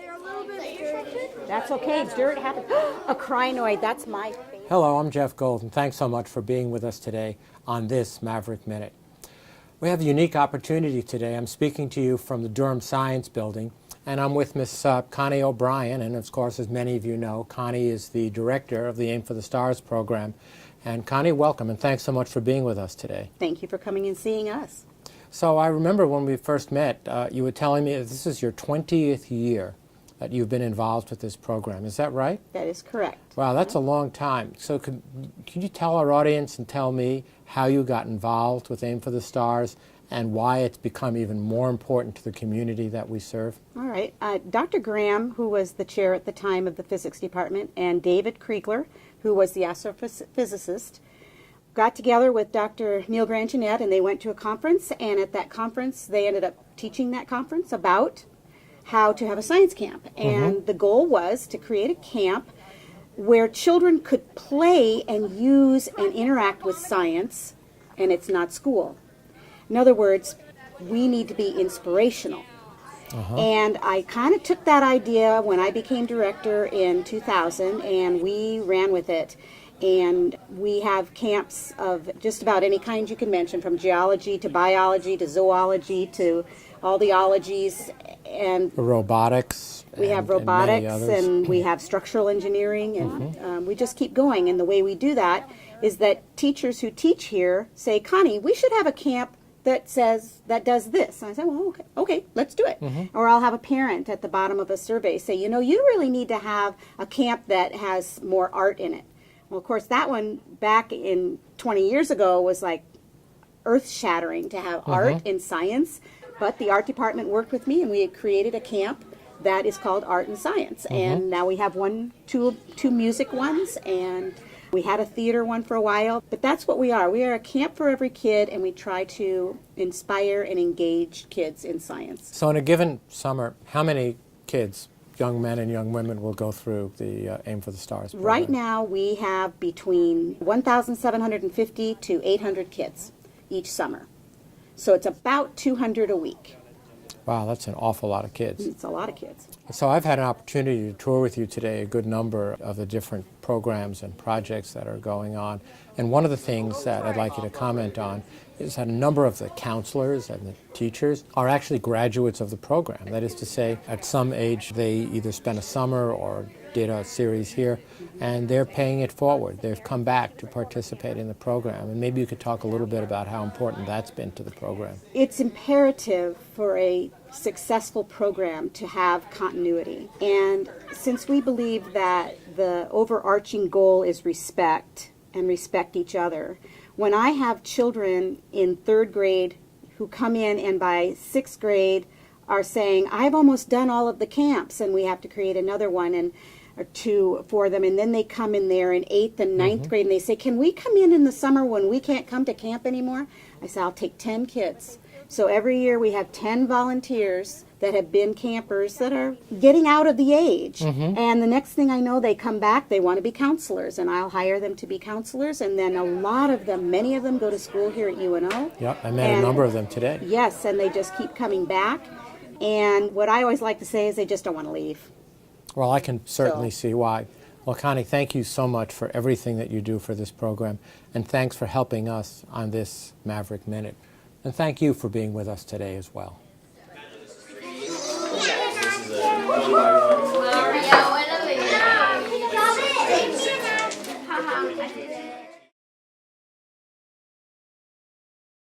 They're a little bit dirty. That's okay. Dirt happens. A crinoid. That's my favorite. Hello, I'm Jeff Gold, and thanks so much for being with us today on this Maverick Minute. We have a unique opportunity today. I'm speaking to you from the Durham Science Building, and I'm with Miss Connie O'Brien, and of course, as many of you know, Connie is the director of the Aim for the Stars program. And Connie, welcome, and thanks so much for being with us today. Thank you for coming and seeing us. So I remember when we first met, you were telling me that this is your 20th year that you've been involved with this program. Is that right? That is correct. Wow, that's a long time. So could you tell our audience and tell me how you got involved with Aim for the Stars and why it's become even more important to the community that we serve? All right. Dr. Graham, who was the chair at the time of the physics department, and David Kriegler, who was the astrophysicist, got together with Dr. Neil Grangenet, and they went to a conference, and at that conference they ended up teaching that conference about how to have a science camp. And the goal was to create a camp where children could play and use and interact with science, and it's not school. In other words, we need to be inspirational. And I kind of took that idea when I became director in 2000, and we ran with it. And we have camps of just about any kind you can mention, from geology to biology to zoology to all the ologies. And robotics. We have robotics, and we have structural engineering, and we just keep going. And the way we do that is that teachers who teach here say, Connie, we should have a camp that does this. And I say, well, okay, let's do it. Or I'll have a parent at the bottom of a survey say, you know, you really need to have a camp that has more art in it. Well, of course, that one back in 20 years ago was like earth-shattering to have art in science. But the art department worked with me, and we had created a camp that is called Art and Science. And now we have two music ones, and we had a theater one for a while. But that's what we are. We are a camp for every kid, and we try to inspire and engage kids in science. So in a given summer, how many kids, young men and young women, will go through the Aim for the Stars program? Right now we have between 1,750 to 800 kids each summer. So it's about 200 a week. Wow, that's an awful lot of kids. It's a lot of kids. So I've had an opportunity to tour with you today a good number of the different programs and projects that are going on. And one of the things that I'd like you to comment on is that a number of the counselors and the teachers are actually graduates of the program. That is to say, at some age they either spent a summer or did a series here, and they're paying it forward. They've come back to participate in the program. And maybe you could talk a little bit about how important that's been to the program. It's imperative for a successful program to have continuity. And since we believe that the overarching goal is respect and respect each other, when I have children in third grade who come in and by sixth grade are saying, I've almost done all of the camps, and we have to create another one or two for them, and then they come in there in eighth and ninth grade and they say, can we come in the summer when we can't come to camp anymore? I say, I'll take 10 kids. So every year we have 10 volunteers that have been campers that are getting out of the age. And the next thing I know, they come back, they want to be counselors, and I'll hire them to be counselors. And then a lot of them, many of them go to school here at UNO. Yep, I met a number of them today. Yes, and they just keep coming back. And what I always like to say is they just don't want to leave. Well, I can certainly see why. Well, Connie, thank you so much for everything that you do for this program, and thanks for helping us on this Maverick Minute. And thank you for being with us today as well.